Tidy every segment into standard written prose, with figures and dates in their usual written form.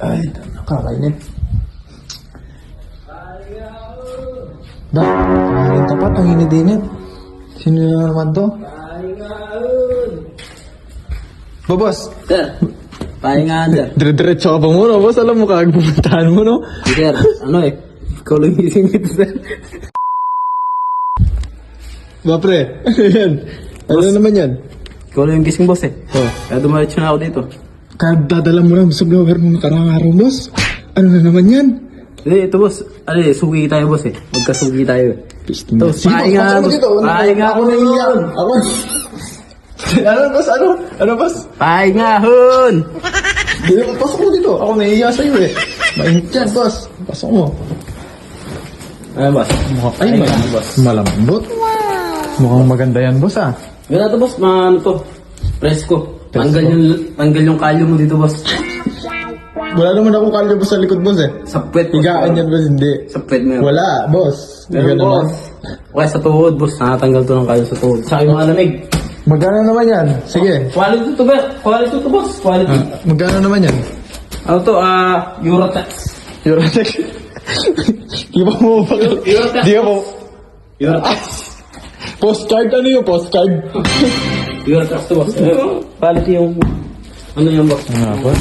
Ay, nakakainit. Ang tapat, ang init-init. Sino na naman to? Boss. Sir, pahingaan sir. Dire-diretso ka pa muna, boss. Alam mo kagag pupuntahan mo, no? Sir, ikaw lang gising ito sir. Ba, pre? Ano yan? Ano naman yan? Ikaw lang yung gising boss eh. Oh. Kaya dumalit na ako dito. Kaya dadala mo lang sa blower mo nakarang araw, boss. Ano na naman yan? Ito boss, sugi tayo boss eh. Magkasugi tayo eh. Ito, Sige, pahinga pasok mo boss. dito. Pahinga Ako na iya. Ako. Ano, boss? Ano? Ano, boss? Pahinga hon! Pasok mo dito. Ako naiiya sa'yo eh. Mainit yan, boss. Pasok mo. Ano boss? Ay, malambot. Mukhang maganda yan, boss, ah. Ganda to boss, presko. Tanggal yung kalyo mo dito boss. Wala naman akong kalyo boss sa likod, boss, eh. Sa puwet boss. Higaan yan, boss, hindi. Sa puwet mo yun. Wala, boss. Meron Higa naman. boss. Okay, sa tuhod boss. Nakatanggal to ng kalyo sa tuhod. Sa yung mga lamig. Magkano naman yan? Sige. Quality to ba? Quality to boss. Quality. Magkano naman yan? Ano to? Eurotax. Eurotex. Di ba mo ba? Eurotax. Di ba mo? Eurotax. Postcard? Ano yung postcard? Eurotax to boss. Quality yung... Ano yung boss? Ano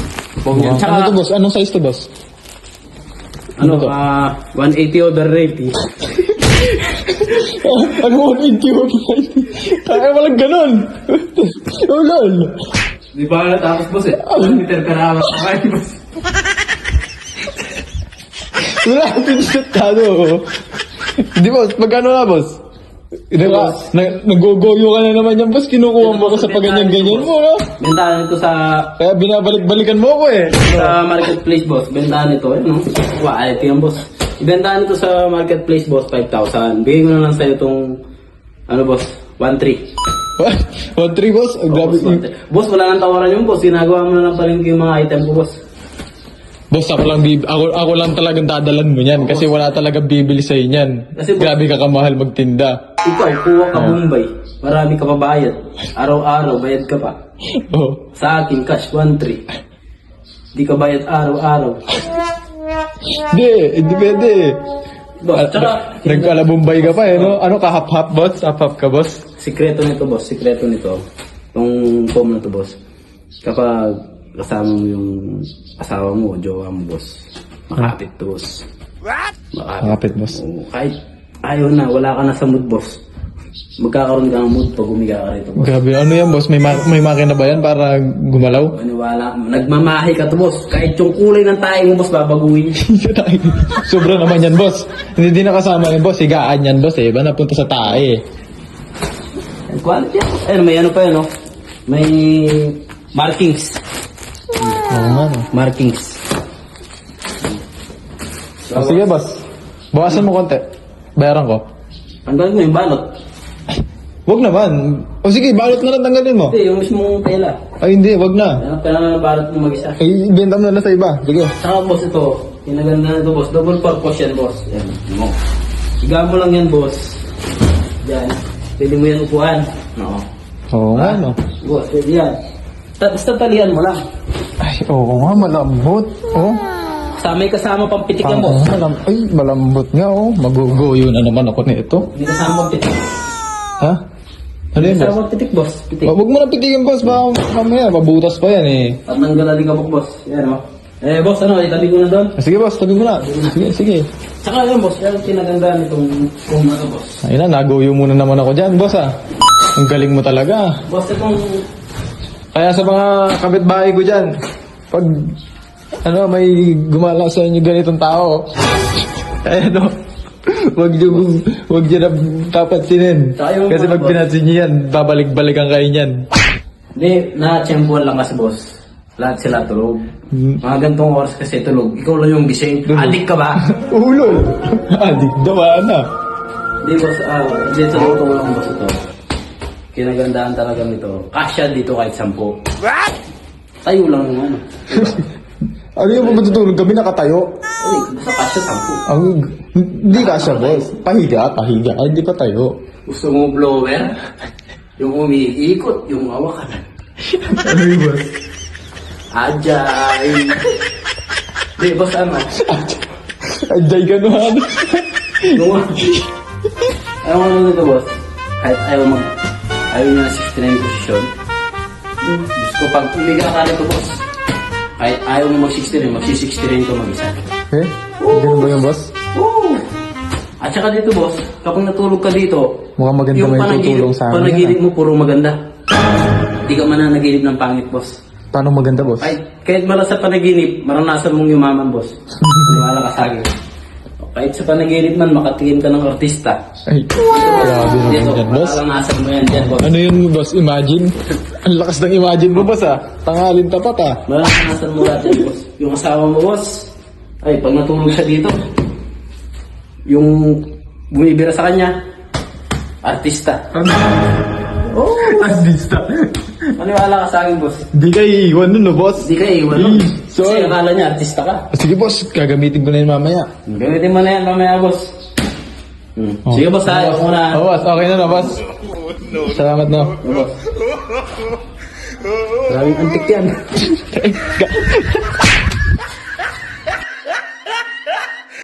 to, boss? Anong size to, boss? Ano? 180 over 80. Ano mo, 80? Kaya walang ganon. Ulol. Di ba natapos boss eh? 1 meter ka na makakain boss. Wala, pinset ka, no? Di, boss, magkano na, boss? Nag-goyo ka na naman yan, boss. Kinukuha mo ko sa paganyan-ganyan mo, no? Bentahan ito sa... Kaya binabalik-balikan mo ko, eh. Sa marketplace boss. Bentahan ito. Ano? Quality yan boss. Ibentahan ito sa marketplace boss 5,000. Bigay ko na lang sa'yo itong... Ano boss? 1,300. 1-3, boss? Ang grabe. Boss, wala nang tawaran yung boss. Ginagawa mo na lang pala yung mga item ko boss. Boss, ako lang talagang dadalan mo yan kasi wala talagang bibili sa'yo niyan. Kasi, boss, grabe ka kamahal magtinda. Ikaw, kuha ka Bombay. Marami ka pa bayad. Araw-araw, bayad ka pa. Oh. Sa akin, cash 1,300. Di ka bayad araw-araw. Hindi pwede. Boss, tsaka... Nagkalabumbay ka pa, eh, no? Ano ka, hap-hap, boss? Hap-hap ka, boss? Sikreto nito, boss. Sikreto nito. Yung foam na to, boss. Kapag kasama mo yung asawa mo, jowa mo, boss. Makapit to, boss. What? Makapit, boss. Oo, kahit ayaw na, wala ka na sa mood, boss. Magkakaroon ka ng mood pag umiga ka rito, boss. Grabe, ano yan, boss? May makina ba yan para gumalaw? Maniwala, nagmamahay ka to, boss. Kahit yung kulay ng tayo mo, boss, babaguhin. Sobra naman yan, boss. Hindi na kasama yan, boss. Higaan yan, boss, eh. Iba napunta sa tae, eh. Quality yan. Ayun, may ano pa yan, no? May markings. Oo nga, no? Markings. Sige, boss. Bawasan mo konti. Bayaran ko. Tanggalin mo yung balot. Wag naman. O sige, balot na lang tanggalin mo. Hindi, yung mismong tela. Ay, hindi. Wag na. Kailangan ng balot mo mag-isa. Ay, ibenta mo na lang sa iba. Sige. Saka boss ito, kinaganda na ito boss. Double purpose yan boss. Yan. Mo. Higa mo lang yan boss. Yan. Pwede mo yan upuan. Oo. Oo nga, no? Boss, pwede yan. Basta talian mo lang. Ay, oo nga, malambot. Oh. May kasama pang pitik yan boss. Ay, malambot nga, oh. Maguguyo na naman ako nito. May kasama pang pitik. Ha? Ano yun, boss? Kasama pang pitik boss. Pitik. Huwag mo na pitikin, boss. Baka mamaya, mabutas pa yan, eh. At nanggaling ka boss. Yan o. Boss, ano, itabi ko na doon. Sige, boss. Tabi mo na. Sige, sige. Saka yun boss, yan kinagandaan itong kung ano boss. Ayun na, naguyo muna naman ako dyan, boss, ah. Ang galing mo talaga. Boss, itong... Kaya sa mga kapitbahay ko dyan, pag may gumala sa inyo ganitong tao, no, wag nyo na papansinin. Kasi pag pinansin nyo yan, babalik-balikan kayo niyan. Hindi, na-tsempuan lang kasi boss. Lahat sila tulog. Mga gantong oras kasi tulog. Ikaw lang yung gising. Adik ka ba? Ulol! Adik daw, na. Hindi boss, hindi tulog lang boss ito. Kinagandaan talaga nito. Kasya dito kahit 10. What? Tayo lang yung ano. Diba? Ano yung matutulog kami nakatayo? Basta kasya 10. Hindi kasya, boss. Pahiga. Ay, hindi pa tayo. Gusto mo blower? Yung umiikot, yung hawakan. Ano yung boss? Ajay! Di, boss, ano? Ajay ka naman. Ayaw mo naman ito, boss. Kahit ayaw niya na 69 posisyon. Diyos ko, pag umiga ka nito, boss. Kahit ayaw mo mag-69, mag-69 ka mag-isa. Eh? Ganun ba yung boss? Oo! At saka dito, boss, kapag natulog ka dito, Mukhang maganda may tutulong sa amin. panaginip mo, puro maganda. Hindi ka mananaginip ng pangit, boss. Paano maganda, boss? Kahit mala sa panaginip, maranasan mong yumaman, boss. Wala ka sa akin. Kahit sa panaginip man, makatingin ka ng artista. Ay, grabe naman Dito, dyan, boss. maranasan mo yan dyan, boss. Ano yun, boss? Imagine? Ang lakas ng imagine mo, boss, ah. Tangalin tapat, ah. Maranasan mo lahat yan, boss. Yung asawa mo, boss, ay, pag natulog siya dito, yung bumibira sa kanya, artista. Oh, artista. Maniwala ka sa akin, boss. Di ka iiwan nun, no, boss? Hindi ka iwan nun. So, Kasi akala niya, artista ka. sige, boss. Gagamitin ko na yun mamaya. Gamitin mo na yan mamaya, boss. Oh. Sige, boss, ayaw ko na. Oh, boss. Okay na, no, boss. Salamat, no. Boss. Maraming antik yan.